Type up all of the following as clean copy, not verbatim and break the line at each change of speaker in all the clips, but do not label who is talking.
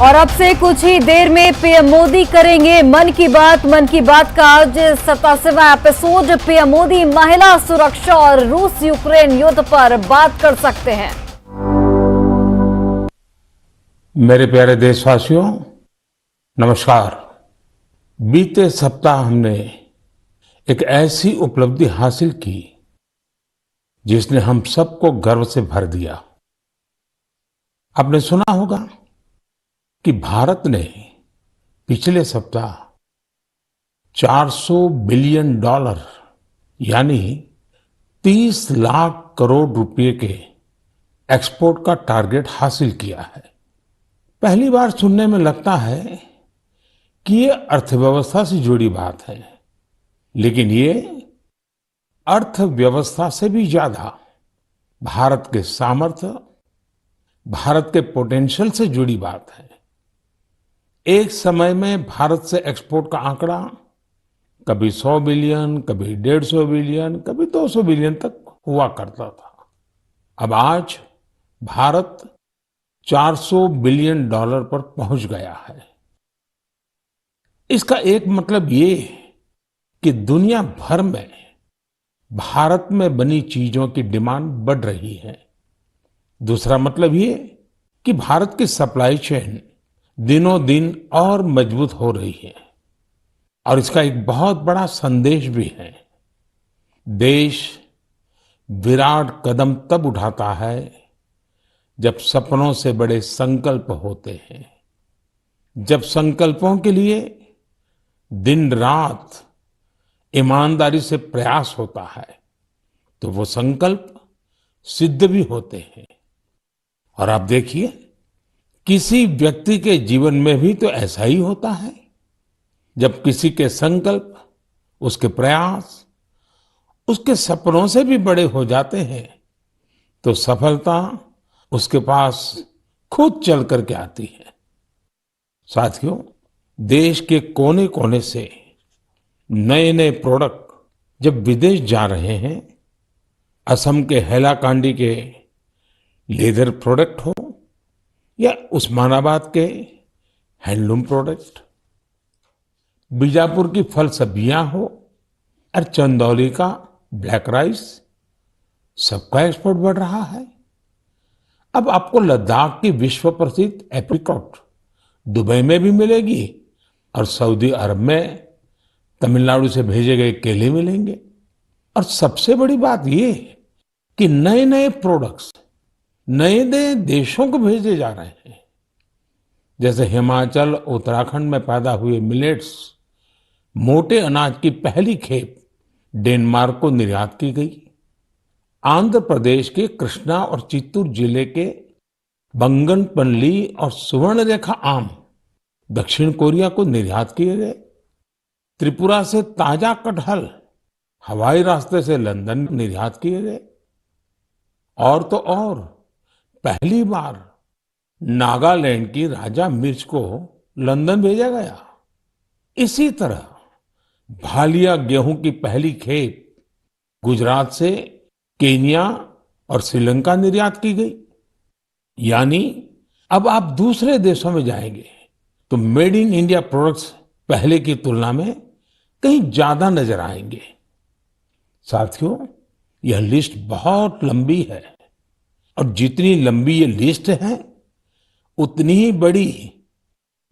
और अब से कुछ ही देर में पीएम मोदी करेंगे मन की बात। मन की बात का आज 87वां एपिसोड। पीएम मोदी महिला सुरक्षा और रूस यूक्रेन युद्ध पर बात कर सकते हैं।
मेरे प्यारे देशवासियों, नमस्कार। बीते सप्ताह हमने एक ऐसी उपलब्धि हासिल की जिसने हम सबको गर्व से भर दिया। आपने सुना होगा कि भारत ने पिछले सप्ताह $400 बिलियन यानी 30 लाख करोड़ रुपए के एक्सपोर्ट का टारगेट हासिल किया है। पहली बार सुनने में लगता है कि ये अर्थव्यवस्था से जुड़ी बात है, लेकिन ये अर्थव्यवस्था से भी ज्यादा भारत के सामर्थ्य, भारत के पोटेंशियल से जुड़ी बात है। एक समय में भारत से एक्सपोर्ट का आंकड़ा कभी 100 बिलियन, कभी 150 बिलियन, कभी 200 बिलियन तक हुआ करता था। अब आज भारत $400 बिलियन पर पहुंच गया है। इसका एक मतलब ये कि दुनिया भर में भारत में बनी चीजों की डिमांड बढ़ रही है। दूसरा मतलब ये कि भारत की सप्लाई चेन दिनों दिन और मजबूत हो रही है। और इसका एक बहुत बड़ा संदेश भी है। देश विराट कदम तब उठाता है जब सपनों से बड़े संकल्प होते हैं, जब संकल्पों के लिए दिन रात ईमानदारी से प्रयास होता है, तो वो संकल्प सिद्ध भी होते हैं। और आप देखिए, किसी व्यक्ति के जीवन में भी तो ऐसा ही होता है। जब किसी के संकल्प, उसके प्रयास, उसके सपनों से भी बड़े हो जाते हैं, तो सफलता उसके पास खुद चल करके आती है। साथियों, देश के कोने कोने से नए नए प्रोडक्ट जब विदेश जा रहे हैं, असम के हैलाकांडी के लेदर प्रोडक्ट हो या उस्मानाबाद के हैंडलूम प्रोडक्ट, बीजापुर की फल सब्जियां हो और चंदौली का ब्लैक राइस, सबका एक्सपोर्ट बढ़ रहा है। अब आपको लद्दाख की विश्व प्रसिद्ध एप्रिकॉट दुबई में भी मिलेगी और सऊदी अरब में तमिलनाडु से भेजे गए केले मिलेंगे। और सबसे बड़ी बात ये कि नए नए प्रोडक्ट्स नए नए देशों को भेजे जा रहे हैं। जैसे हिमाचल, उत्तराखंड में पैदा हुए मिलेट्स, मोटे अनाज की पहली खेप डेनमार्क को निर्यात की गई। आंध्र प्रदेश के कृष्णा और चित्तूर जिले के बंगनपल्ली और सुवर्णरेखा आम दक्षिण कोरिया को निर्यात किए गए। त्रिपुरा से ताजा कटहल हवाई रास्ते से लंदन निर्यात किए गए। और तो और पहली बार नागालैंड की राजा मिर्च को लंदन भेजा गया। इसी तरह भालिया गेहूं की पहली खेप गुजरात से केन्या और श्रीलंका निर्यात की गई। यानी अब आप दूसरे देशों में जाएंगे तो मेड इन इंडिया प्रोडक्ट्स पहले की तुलना में कहीं ज्यादा नजर आएंगे। साथियों, यह लिस्ट बहुत लंबी है और जितनी लंबी ये लिस्ट है, उतनी ही बड़ी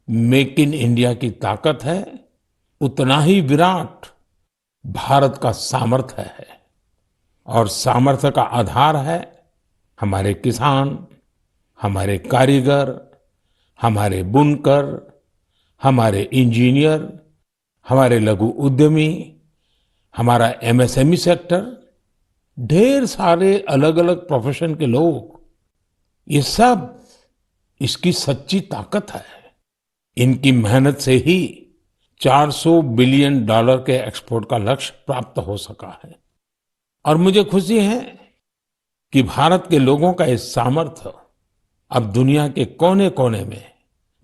मेक इन इंडिया की ताकत है, उतना ही विराट भारत का सामर्थ्य है। और सामर्थ्य का आधार है हमारे किसान, हमारे कारीगर, हमारे बुनकर, हमारे इंजीनियर, हमारे लघु उद्यमी, हमारा एमएसएमई सेक्टर, ढेर सारे अलग अलग प्रोफेशन के लोग, ये सब इसकी सच्ची ताकत है। इनकी मेहनत से ही $400 बिलियन के एक्सपोर्ट का लक्ष्य प्राप्त हो सका है। और मुझे खुशी है कि भारत के लोगों का इस सामर्थ्य अब दुनिया के कोने कोने में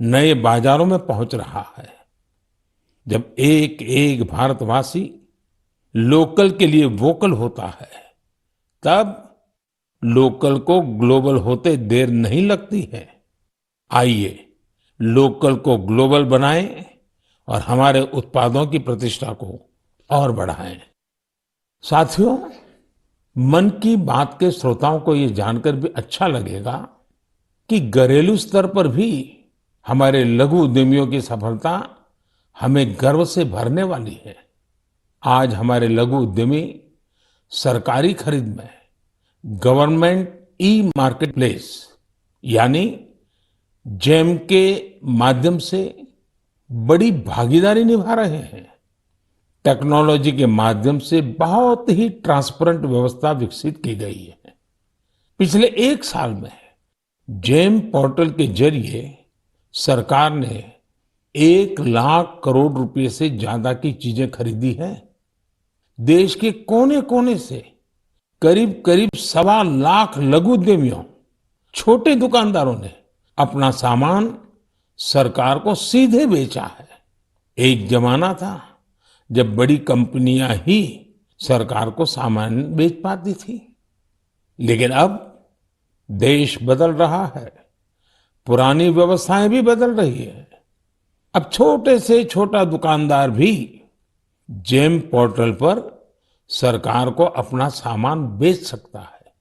नए बाजारों में पहुंच रहा है। जब एक एक भारतवासी लोकल के लिए वोकल होता है, तब लोकल को ग्लोबल होते देर नहीं लगती है। आइए लोकल को ग्लोबल बनाएं और हमारे उत्पादों की प्रतिष्ठा को और बढ़ाएं। साथियों, मन की बात के श्रोताओं को ये जानकर भी अच्छा लगेगा कि घरेलू स्तर पर भी हमारे लघु उद्यमियों की सफलता हमें गर्व से भरने वाली है। आज हमारे लघु उद्यमी सरकारी खरीद में गवर्नमेंट ई मार्केट प्लेस यानी जेम के माध्यम से बड़ी भागीदारी निभा रहे हैं। टेक्नोलॉजी के माध्यम से बहुत ही ट्रांसपेरेंट व्यवस्था विकसित की गई है। पिछले 1 साल में जेम पोर्टल के जरिए सरकार ने 1 लाख करोड़ रुपए से ज्यादा की चीजें खरीदी हैं। देश के कोने कोने से करीब करीब 1.25 लाख लघु उद्यमियों, छोटे दुकानदारों ने अपना सामान सरकार को सीधे बेचा है। एक जमाना था जब बड़ी कंपनियां ही सरकार को सामान बेच पाती थी, लेकिन अब देश बदल रहा है, पुरानी व्यवस्थाएं भी बदल रही है। अब छोटे से छोटा दुकानदार भी जेम पोर्टल पर सरकार को अपना सामान बेच सकता है।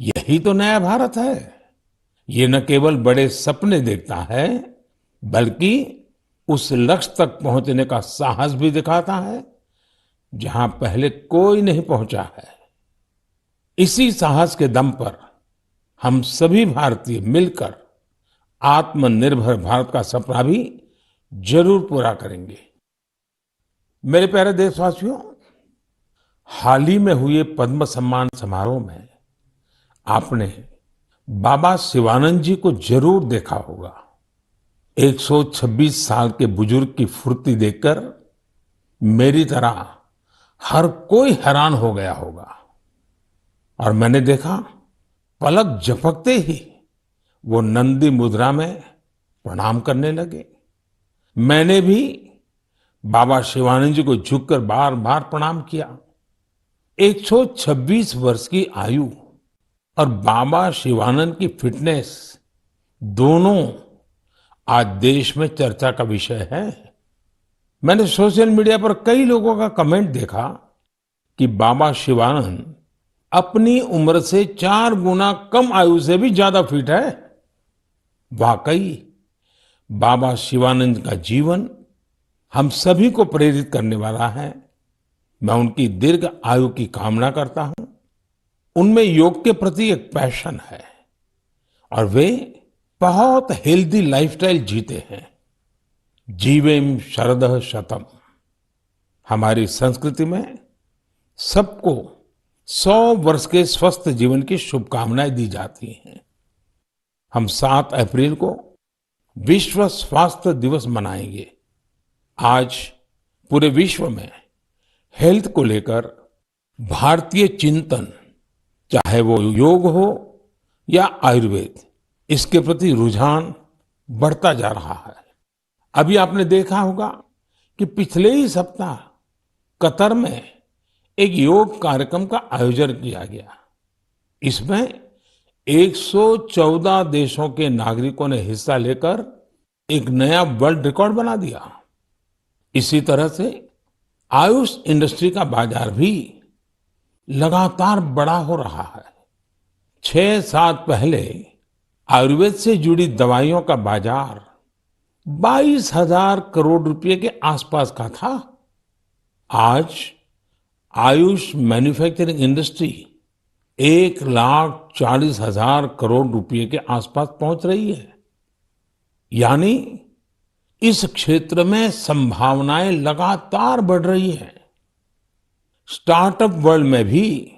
यही तो नया भारत है। ये न केवल बड़े सपने देखता है, बल्कि उस लक्ष्य तक पहुंचने का साहस भी दिखाता है जहां पहले कोई नहीं पहुंचा है। इसी साहस के दम पर हम सभी भारतीय मिलकर आत्मनिर्भर भारत का सपना भी जरूर पूरा करेंगे। मेरे प्यारे देशवासियों, हाल ही में हुए पद्म सम्मान समारोह में आपने बाबा शिवानंद जी को जरूर देखा होगा। 126 साल के बुजुर्ग की फुर्ती देखकर मेरी तरह हर कोई हैरान हो गया होगा। और मैंने देखा, पलक झपकते ही वो नंदी मुद्रा में प्रणाम करने लगे। मैंने भी बाबा शिवानंद जी को झुककर बार बार प्रणाम किया। 126 वर्ष की आयु और बाबा शिवानंद की फिटनेस दोनों आज देश में चर्चा का विषय है। मैंने सोशल मीडिया पर कई लोगों का कमेंट देखा कि बाबा शिवानंद अपनी उम्र से 4 गुना कम आयु से भी ज्यादा फिट है। वाकई बाबा शिवानंद का जीवन हम सभी को प्रेरित करने वाला है। मैं उनकी दीर्घ आयु की कामना करता हूं। उनमें योग के प्रति एक पैशन है और वे बहुत हेल्दी लाइफस्टाइल जीते हैं। जीवेम शरदः शतम। हमारी संस्कृति में सबको 100 वर्ष के स्वस्थ जीवन की शुभकामनाएं दी जाती हैं। हम 7 अप्रैल को विश्व स्वास्थ्य दिवस मनाएंगे। आज पूरे विश्व में हेल्थ को लेकर भारतीय चिंतन, चाहे वो योग हो या आयुर्वेद, इसके प्रति रुझान बढ़ता जा रहा है। अभी आपने देखा होगा कि पिछले ही सप्ताह कतर में एक योग कार्यक्रम का आयोजन किया गया। इसमें 114 देशों के नागरिकों ने हिस्सा लेकर एक नया वर्ल्ड रिकॉर्ड बना दिया। इसी तरह से आयुष इंडस्ट्री का बाजार भी लगातार बड़ा हो रहा है। 6 साल पहले आयुर्वेद से जुड़ी दवाइयों का बाजार 22,000 करोड़ रुपए के आसपास का था। आज आयुष मैन्युफैक्चरिंग इंडस्ट्री 1,40,000 करोड़ रुपए के आसपास पहुंच रही है। यानी इस क्षेत्र में संभावनाएं लगातार बढ़ रही हैं। स्टार्टअप वर्ल्ड में भी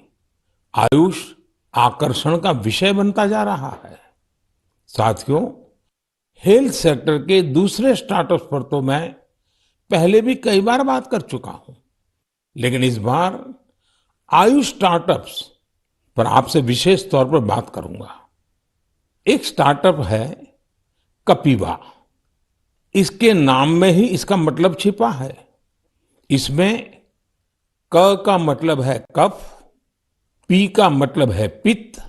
आयुष आकर्षण का विषय बनता जा रहा है। साथियों, हेल्थ सेक्टर के दूसरे स्टार्टअप्स पर तो मैं पहले भी कई बार बात कर चुका हूं, लेकिन इस बार आयुष स्टार्टअप्स पर आपसे विशेष तौर पर बात करूंगा। एक स्टार्टअप है कपिवा। इसके नाम में ही इसका मतलब छिपा है। इसमें क का मतलब है कफ, पी का मतलब है पित्त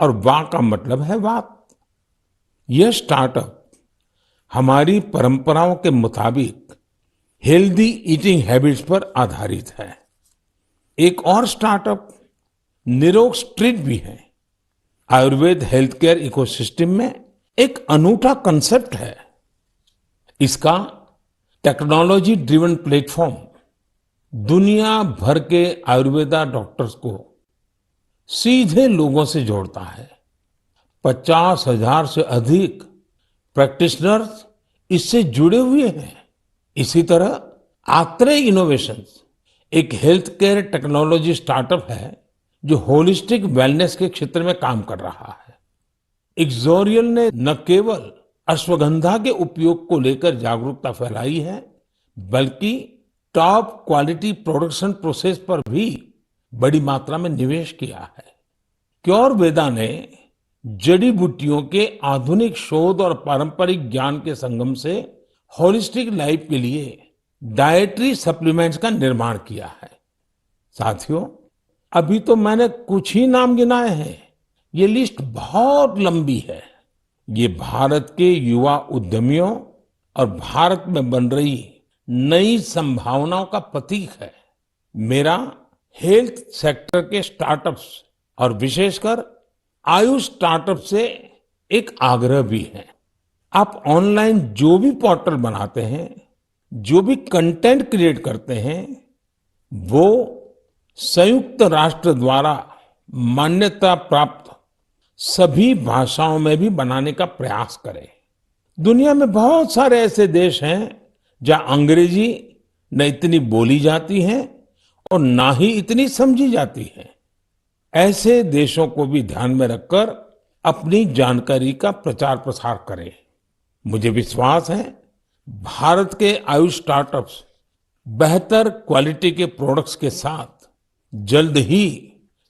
और वा का मतलब है वात। यह स्टार्टअप हमारी परंपराओं के मुताबिक हेल्दी ईटिंग हैबिट्स पर आधारित है। एक और स्टार्टअप निरोग स्ट्रीट भी है। आयुर्वेद हेल्थ केयर इकोसिस्टम में एक अनूठा कंसेप्ट है। इसका टेक्नोलॉजी ड्रिवन प्लेटफॉर्म दुनिया भर के आयुर्वेदा डॉक्टर्स को सीधे लोगों से जोड़ता है। 50,000 से अधिक प्रैक्टिशनर्स इससे जुड़े हुए हैं। इसी तरह आत्रे इनोवेशंस एक हेल्थ केयर टेक्नोलॉजी स्टार्टअप है जो होलिस्टिक वेलनेस के क्षेत्र में काम कर रहा है। इक्सोरियल ने न केवल अश्वगंधा के उपयोग को लेकर जागरूकता फैलाई है, बल्कि टॉप क्वालिटी प्रोडक्शन प्रोसेस पर भी बड़ी मात्रा में निवेश किया है। क्योरवेदा ने जड़ी बूटियों के आधुनिक शोध और पारंपरिक ज्ञान के संगम से होलिस्टिक लाइफ के लिए डाइटरी सप्लीमेंट्स का निर्माण किया है। साथियों, अभी तो मैंने कुछ ही नाम गिनाए हैं, ये लिस्ट बहुत लंबी है। ये भारत के युवा उद्यमियों और भारत में बन रही नई संभावनाओं का प्रतीक है। मेरा हेल्थ सेक्टर के स्टार्टअप्स और विशेषकर आयुष स्टार्टअप से एक आग्रह भी है। आप ऑनलाइन जो भी पोर्टल बनाते हैं, जो भी कंटेंट क्रिएट करते हैं, वो संयुक्त राष्ट्र द्वारा मान्यता प्राप्त सभी भाषाओं में भी बनाने का प्रयास करें। दुनिया में बहुत सारे ऐसे देश हैं जहां अंग्रेजी न इतनी बोली जाती है और ना ही इतनी समझी जाती है। ऐसे देशों को भी ध्यान में रखकर अपनी जानकारी का प्रचार प्रसार करें। मुझे विश्वास है भारत के आयुष स्टार्टअप्स बेहतर क्वालिटी के प्रोडक्ट्स के साथ जल्द ही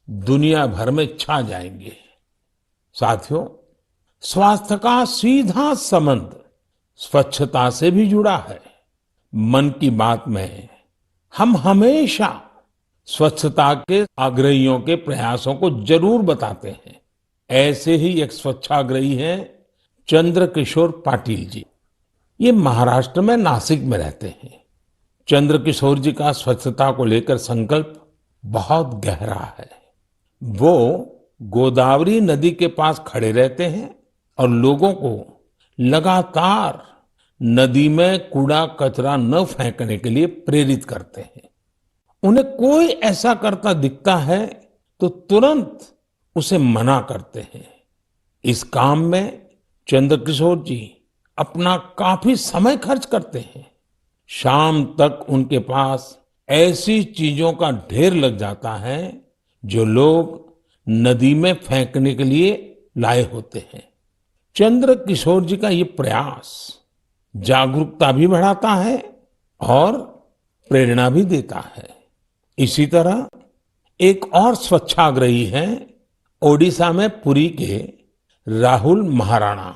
दुनिया भर में छा जाएंगे। साथियों, स्वास्थ्य का सीधा संबंध स्वच्छता से भी जुड़ा है। मन की बात में हम हमेशा स्वच्छता के आग्रहियों के प्रयासों को जरूर बताते हैं। ऐसे ही एक स्वच्छाग्रही हैं चंद्रकिशोर पाटिल जी। ये महाराष्ट्र में नासिक में रहते हैं। चंद्रकिशोर जी का स्वच्छता को लेकर संकल्प बहुत गहरा है। वो गोदावरी नदी के पास खड़े रहते हैं और लोगों को लगातार नदी में कूड़ा कचरा न फेंकने के लिए प्रेरित करते हैं। उन्हें कोई ऐसा करता दिखता है तो तुरंत उसे मना करते हैं। इस काम में चंद्रकिशोर जी अपना काफी समय खर्च करते हैं। शाम तक उनके पास ऐसी चीजों का ढेर लग जाता है जो लोग नदी में फेंकने के लिए लाए होते हैं। चंद्रकिशोर जी का ये प्रयास जागरूकता भी बढ़ाता है और प्रेरणा भी देता है। इसी तरह एक और स्वच्छाग्रही हैं ओडिशा में पुरी के राहुल महाराणा।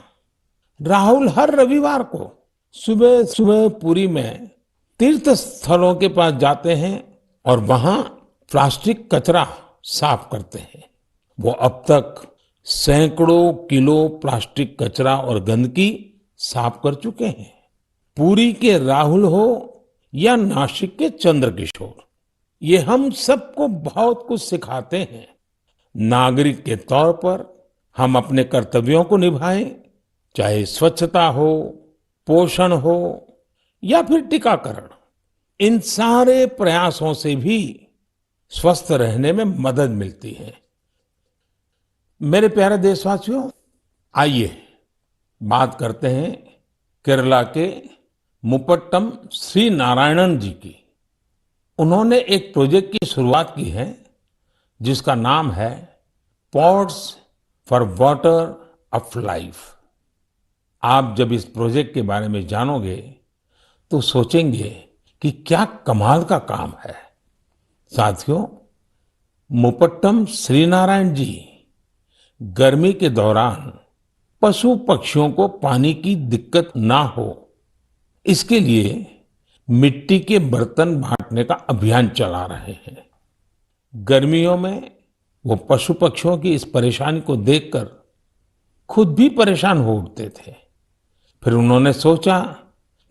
राहुल हर रविवार को सुबह सुबह पुरी में तीर्थ स्थलों के पास जाते हैं और वहां प्लास्टिक कचरा साफ करते हैं। वो अब तक सैकड़ों किलो प्लास्टिक कचरा और गंदगी साफ कर चुके हैं। पुरी के राहुल हो या नासिक के चंद्रकिशोर, ये हम सबको बहुत कुछ सिखाते हैं। नागरिक के तौर पर हम अपने कर्तव्यों को निभाएं, चाहे स्वच्छता हो, पोषण हो या फिर टीकाकरण। इन सारे प्रयासों से भी स्वस्थ रहने में मदद मिलती है। मेरे प्यारे देशवासियों, आइए बात करते हैं केरला के मुपट्टम श्री नारायणन जी की। उन्होंने एक प्रोजेक्ट की शुरुआत की है जिसका नाम है pots for water of life. आप जब इस प्रोजेक्ट के बारे में जानोगे तो सोचेंगे कि क्या कमाल का काम है। साथियों, मुपट्टम श्री नारायण जी गर्मी के दौरान पशु पक्षियों को पानी की दिक्कत ना हो, इसके लिए मिट्टी के बर्तन बांटने का अभियान चला रहे हैं। गर्मियों में वो पशु पक्षियों की इस परेशानी को देखकर खुद भी परेशान हो उठते थे। फिर उन्होंने सोचा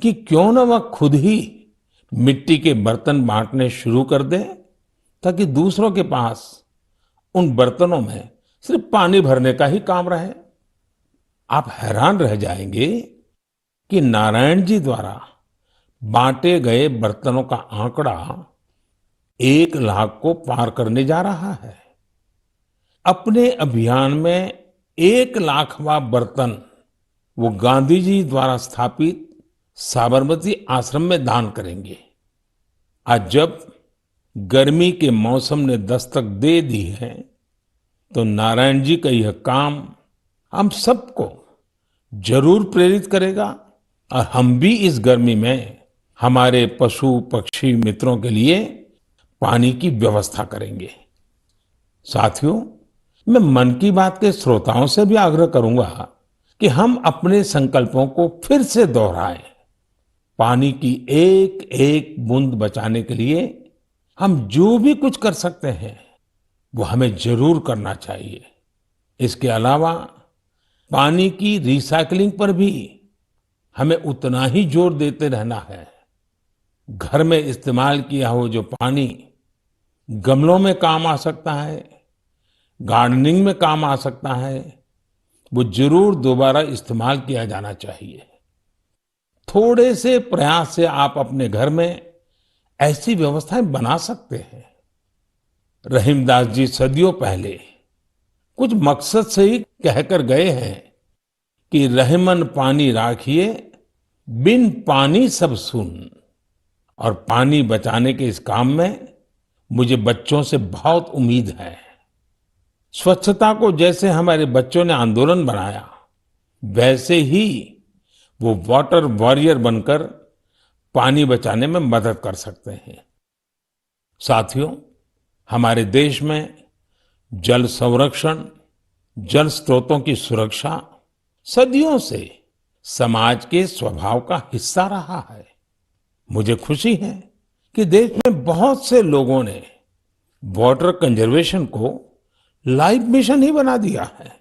कि क्यों न वह खुद ही मिट्टी के बर्तन बांटने शुरू कर दे, ताकि दूसरों के पास उन बर्तनों में सिर्फ पानी भरने का ही काम रहे। आप हैरान रह जाएंगे कि नारायण जी द्वारा बांटे गए बर्तनों का आंकड़ा 1 लाख को पार करने जा रहा है। अपने अभियान में 1 लाखवां बर्तन वो गांधी जी द्वारा स्थापित साबरमती आश्रम में दान करेंगे। आज जब गर्मी के मौसम ने दस्तक दे दी है, तो नारायण जी का यह काम हम सबको जरूर प्रेरित करेगा और हम भी इस गर्मी में हमारे पशु पक्षी मित्रों के लिए पानी की व्यवस्था करेंगे। साथियों, मैं मन की बात के श्रोताओं से भी आग्रह करूंगा कि हम अपने संकल्पों को फिर से दोहराएं। पानी की एक एक बूंद बचाने के लिए हम जो भी कुछ कर सकते हैं वो हमें जरूर करना चाहिए। इसके अलावा पानी की रिसाइकलिंग पर भी हमें उतना ही जोर देते रहना है। घर में इस्तेमाल किया हो जो पानी गमलों में काम आ सकता है, गार्डनिंग में काम आ सकता है, वो जरूर दोबारा इस्तेमाल किया जाना चाहिए। थोड़े से प्रयास से आप अपने घर में ऐसी व्यवस्थाएं बना सकते हैं। रहीमदास जी सदियों पहले कुछ मकसद से ही कहकर गए हैं कि रहमन पानी राखिए, बिन पानी सब सुन। और पानी बचाने के इस काम में मुझे बच्चों से बहुत उम्मीद है। स्वच्छता को जैसे हमारे बच्चों ने आंदोलन बनाया, वैसे ही वो वाटर वॉरियर बनकर पानी बचाने में मदद कर सकते हैं। साथियों, हमारे देश में जल संरक्षण, जल स्रोतों की सुरक्षा सदियों से समाज के स्वभाव का हिस्सा रहा है। मुझे खुशी है कि देश में बहुत से लोगों ने वाटर कंजर्वेशन को लाइफ मिशन ही बना दिया है।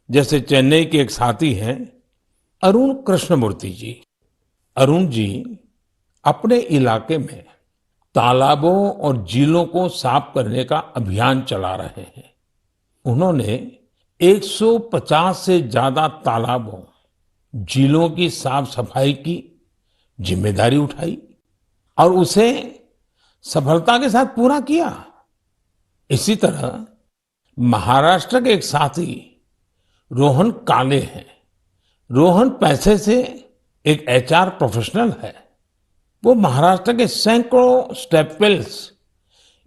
जैसे चेन्नई के एक साथी हैं अरुण कृष्णमूर्ति जी। अरुण जी अपने इलाके में तालाबों और झीलों को साफ करने का अभियान चला रहे हैं। उन्होंने 150 से ज्यादा तालाबों, झीलों की साफ सफाई की जिम्मेदारी उठाई और उसे सफलता के साथ पूरा किया। इसी तरह महाराष्ट्र के एक साथी रोहन काले हैं। रोहन पैसे से एक एचआर प्रोफेशनल है। वो महाराष्ट्र के सैकड़ों स्टेप वेल्स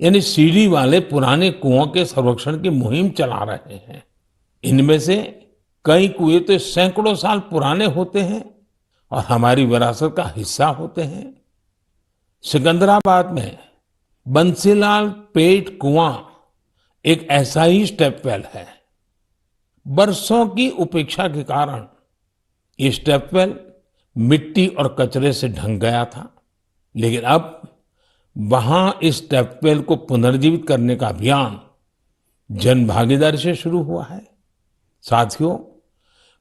यानी सीढ़ी वाले पुराने कुओं के संरक्षण की मुहिम चला रहे हैं। इनमें से कई कुएं तो सैकड़ों साल पुराने होते हैं और हमारी विरासत का हिस्सा होते हैं। सिकंदराबाद में बंसीलाल पेट कुआं एक ऐसा ही स्टेप वेल है। बरसों की उपेक्षा के कारण ये स्टेप वेल मिट्टी और कचरे से ढंक गया था, लेकिन अब वहां इस स्टेप वेल को पुनर्जीवित करने का अभियान जन भागीदारी से शुरू हुआ है। साथियों,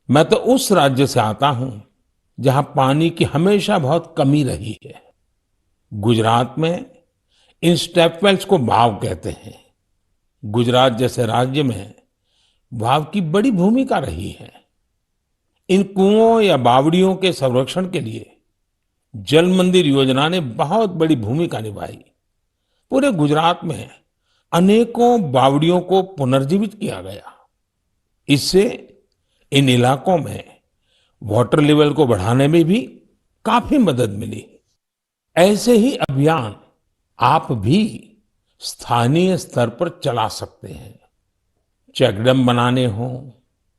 मैं तो उस राज्य से आता हूं जहां पानी की हमेशा बहुत कमी रही है। गुजरात में इन स्टेप वेल्स को बाव कहते हैं। गुजरात जैसे राज्य में बाव की बड़ी भूमिका रही है। इन कुओं या बावड़ियों के संरक्षण के लिए जल मंदिर योजना ने बहुत बड़ी भूमिका निभाई। पूरे गुजरात में अनेकों बावड़ियों को पुनर्जीवित किया गया। इससे इन इलाकों में वाटर लेवल को बढ़ाने में भी काफी मदद मिली। ऐसे ही अभियान आप भी स्थानीय स्तर पर चला सकते हैं। चेकडैम बनाने हो,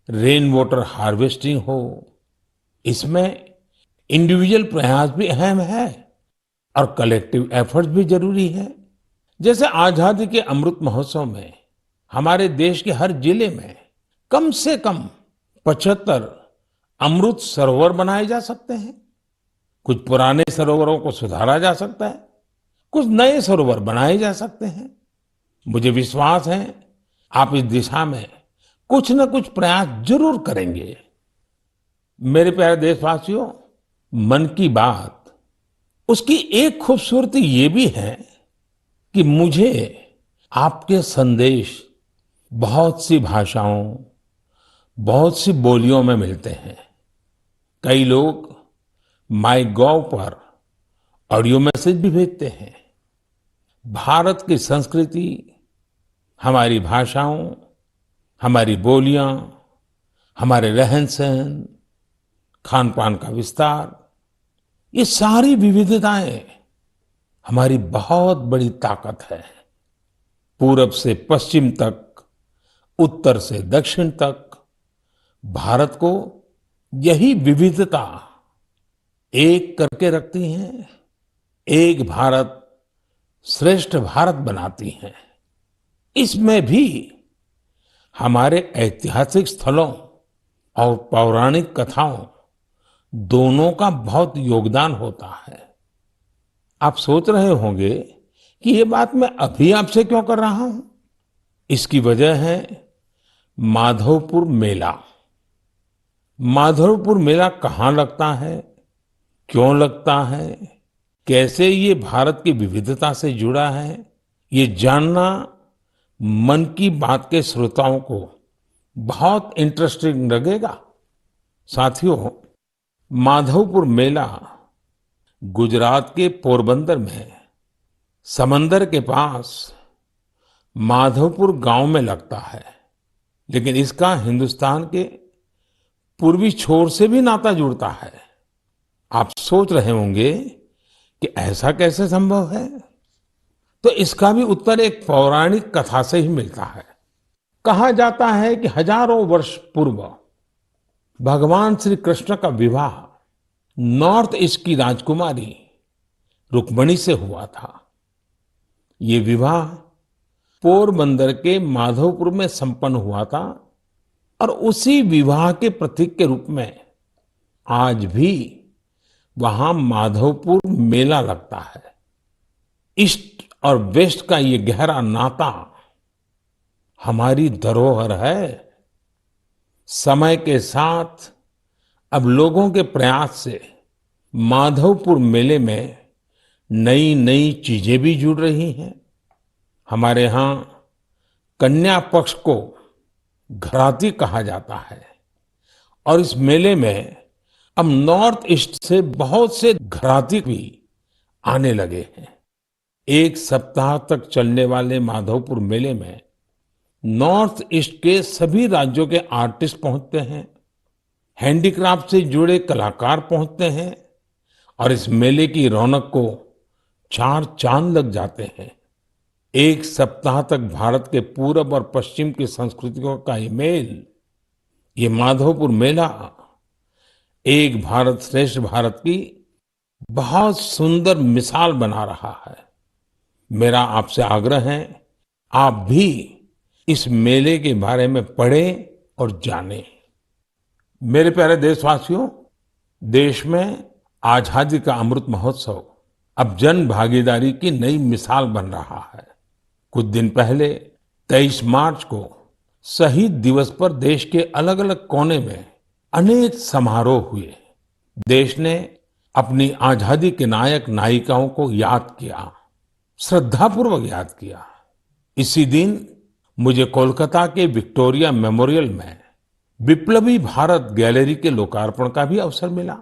रेन वाटर हार्वेस्टिंग हो, इसमें इंडिविजुअल प्रयास भी अहम है और कलेक्टिव एफर्ट्स भी जरूरी है। जैसे आजादी के अमृत महोत्सव में हमारे देश के हर जिले में कम से कम 75 अमृत सरोवर बनाए जा सकते हैं। कुछ पुराने सरोवरों को सुधारा जा सकता है, कुछ नए सरोवर बनाए जा सकते हैं। मुझे विश्वास है आप इस दिशा में कुछ न कुछ प्रयास जरूर करेंगे। मेरे प्यारे देशवासियों, मन की बात, उसकी एक खूबसूरती ये भी है कि मुझे आपके संदेश बहुत सी भाषाओं, बहुत सी बोलियों में मिलते हैं। कई लोग माई गॉव पर ऑडियो मैसेज भी भेजते हैं। भारत की संस्कृति, हमारी भाषाओं, हमारी बोलियां, हमारे रहन सहन, खान पान का विस्तार, ये सारी विविधताएं हमारी बहुत बड़ी ताकत है। पूरब से पश्चिम तक, उत्तर से दक्षिण तक, भारत को यही विविधता एक करके रखती हैं, एक भारत श्रेष्ठ भारत बनाती हैं। इसमें भी हमारे ऐतिहासिक स्थलों और पौराणिक कथाओं दोनों का बहुत योगदान होता है। आप सोच रहे होंगे कि ये बात मैं अभी आपसे क्यों कर रहा हूं? इसकी वजह है माधवपुर मेला। माधवपुर मेला कहाँ लगता है, क्यों लगता है, कैसे ये भारत की विविधता से जुड़ा है, ये जानना मन की बात के श्रोताओं को बहुत इंटरेस्टिंग लगेगा। साथियों, माधवपुर मेला गुजरात के पोरबंदर में समंदर के पास माधवपुर गांव में लगता है, लेकिन इसका हिंदुस्तान के पूर्वी छोर से भी नाता जुड़ता है। आप सोच रहे होंगे कि ऐसा कैसे संभव है? तो इसका भी उत्तर एक पौराणिक कथा से ही मिलता है। कहा जाता है कि हजारों वर्ष पूर्व भगवान श्री कृष्ण का विवाह नॉर्थ ईस्ट की राजकुमारी रुक्मिणी से हुआ था। ये विवाह पोरबंदर के माधवपुर में संपन्न हुआ था और उसी विवाह के प्रतीक के रूप में आज भी वहां माधवपुर मेला लगता है। ईस्ट और वेस्ट का ये गहरा नाता हमारी धरोहर है। समय के साथ अब लोगों के प्रयास से माधवपुर मेले में नई नई चीजें भी जुड़ रही हैं। हमारे यहाँ कन्या पक्ष को घराती कहा जाता है और इस मेले में अब नॉर्थ ईस्ट से बहुत से घराती भी आने लगे हैं। एक सप्ताह तक चलने वाले माधवपुर मेले में नॉर्थ ईस्ट के सभी राज्यों के आर्टिस्ट पहुंचते हैं, हैंडीक्राफ्ट से जुड़े कलाकार पहुंचते हैं और इस मेले की रौनक को चार चांद लग जाते हैं। एक सप्ताह तक भारत के पूरब और पश्चिम की संस्कृतियों का ये मेल, ये माधवपुर मेला एक भारत श्रेष्ठ भारत की बहुत सुंदर मिसाल बना रहा है। मेरा आपसे आग्रह है, आप भी इस मेले के बारे में पढ़ें और जानें। मेरे प्यारे देशवासियों, देश में आजादी का अमृत महोत्सव अब जन भागीदारी की नई मिसाल बन रहा है। कुछ दिन पहले 23 मार्च को शहीद दिवस पर देश के अलग अलग कोने में अनेक समारोह हुए। देश ने अपनी आजादी के नायक नायिकाओं को याद किया, श्रद्धापूर्वक याद किया। इसी दिन मुझे कोलकाता के विक्टोरिया मेमोरियल में विप्लवी भारत गैलरी के लोकार्पण का भी अवसर मिला।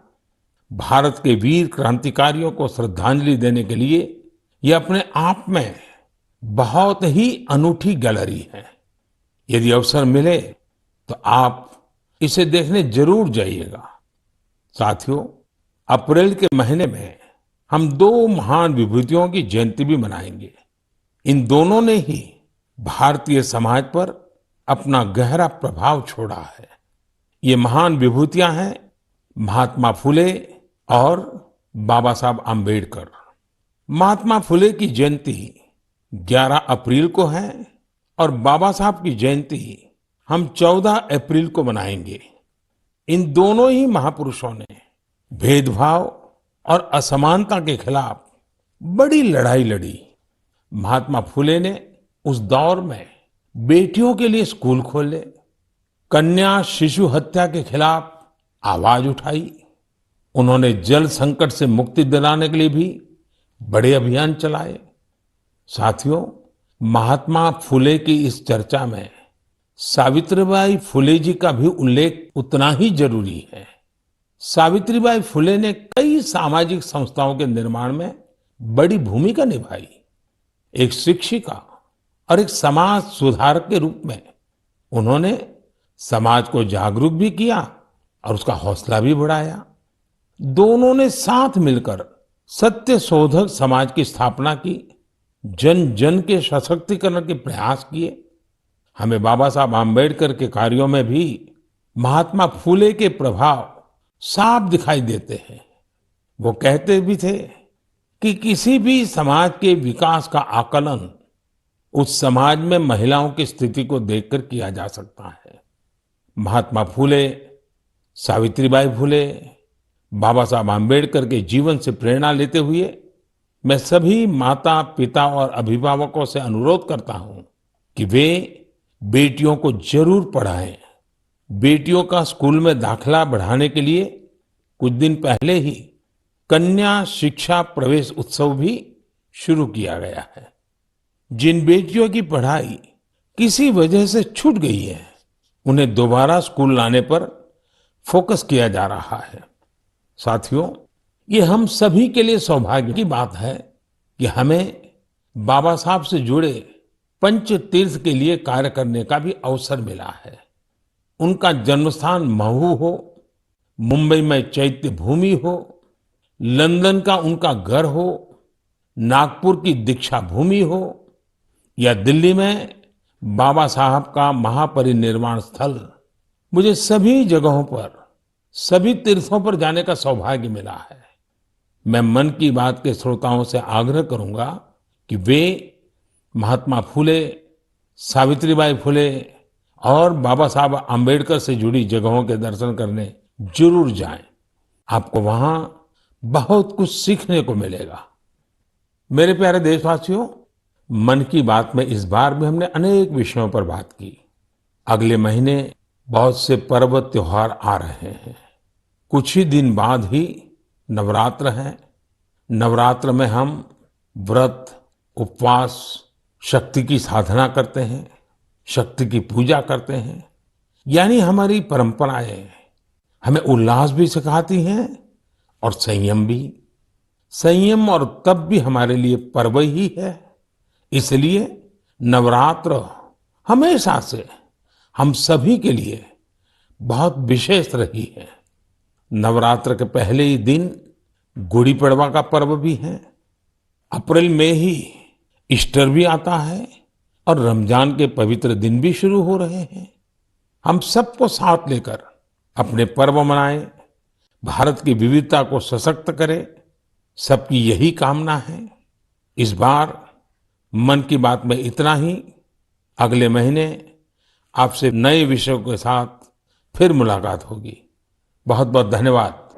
भारत के वीर क्रांतिकारियों को श्रद्धांजलि देने के लिए यह अपने आप में बहुत ही अनूठी गैलरी है। यदि अवसर मिले तो आप इसे देखने जरूर जाइएगा। साथियों, अप्रैल के महीने में हम दो महान विभूतियों की जयंती भी मनाएंगे। इन दोनों ने ही भारतीय समाज पर अपना गहरा प्रभाव छोड़ा है। ये महान विभूतियां हैं महात्मा फुले और बाबा साहब आम्बेडकर। महात्मा फुले की जयंती 11 अप्रैल को है और बाबा साहब की जयंती हम 14 अप्रैल को मनाएंगे। इन दोनों ही महापुरुषों ने भेदभाव और असमानता के खिलाफ बड़ी लड़ाई लड़ी। महात्मा फुले ने उस दौर में बेटियों के लिए स्कूल खोले, कन्या शिशु हत्या के खिलाफ आवाज उठाई। उन्होंने जल संकट से मुक्ति दिलाने के लिए भी बड़े अभियान चलाए। साथियों, महात्मा फुले की इस चर्चा में सावित्रीबाई फुले जी का भी उल्लेख उतना ही जरूरी है। सावित्रीबाई फुले ने कई सामाजिक संस्थाओं के निर्माण में बड़ी भूमिका निभाई। एक शिक्षिका और एक समाज सुधारक के रूप में उन्होंने समाज को जागरूक भी किया और उसका हौसला भी बढ़ाया। दोनों ने साथ मिलकर सत्य शोधक समाज की स्थापना की, जन जन के सशक्तिकरण के प्रयास किए। हमें बाबा साहब आम्बेडकर के कार्यों में भी महात्मा फुले के प्रभाव साफ दिखाई देते हैं। वो कहते भी थे कि किसी भी समाज के विकास का आकलन उस समाज में महिलाओं की स्थिति को देखकर किया जा सकता है। महात्मा फुले, सावित्रीबाई फुले, बाबा साहब आम्बेडकर के जीवन से प्रेरणा लेते हुए मैं सभी माता, पिता और अभिभावकों से अनुरोध करता हूं कि वे बेटियों को जरूर पढ़ाएं। बेटियों का स्कूल में दाखिला बढ़ाने के लिए कुछ दिन पहले ही कन्या शिक्षा प्रवेश उत्सव भी शुरू किया गया है। जिन बेटियों की पढ़ाई किसी वजह से छूट गई है, उन्हें दोबारा स्कूल लाने पर फोकस किया जा रहा है। साथियों, ये हम सभी के लिए सौभाग्य की बात है कि हमें बाबा साहब से जुड़े पंच तीर्थ के लिए कार्य करने का भी अवसर मिला है। उनका जन्मस्थान महू हो, मुंबई में चैत्य भूमि हो, लंदन का उनका घर हो, नागपुर की दीक्षा भूमि हो या दिल्ली में बाबा साहब का महापरिनिर्वाण स्थल, मुझे सभी जगहों पर, सभी तीर्थों पर जाने का सौभाग्य मिला है। मैं मन की बात के श्रोताओं से आग्रह करूंगा कि वे महात्मा फुले, सावित्रीबाई फुले और बाबा साहब आम्बेडकर से जुड़ी जगहों के दर्शन करने जरूर जाएं। आपको वहां बहुत कुछ सीखने को मिलेगा। मेरे प्यारे देशवासियों, मन की बात में इस बार भी हमने अनेक विषयों पर बात की। अगले महीने बहुत से पर्व त्योहार आ रहे हैं। कुछ ही दिन बाद ही नवरात्र है। नवरात्र में हम व्रत, उपवास, शक्ति की साधना करते हैं, शक्ति की पूजा करते हैं। यानी हमारी परंपराएं हमें उल्लास भी सिखाती हैं और संयम भी। संयम और तप भी हमारे लिए पर्व ही है। इसलिए नवरात्र हमेशा से हम सभी के लिए बहुत विशेष रही है। नवरात्र के पहले ही दिन गुड़ी पड़वा का पर्व भी है। अप्रैल में ही ईस्टर भी आता है और रमजान के पवित्र दिन भी शुरू हो रहे हैं। हम सबको साथ लेकर अपने पर्व मनाएं, भारत की विविधता को सशक्त करें, सबकी यही कामना है। इस बार मन की बात में इतना ही। अगले महीने आपसे नए विषयों के साथ फिर मुलाकात होगी। बहुत बहुत धन्यवाद।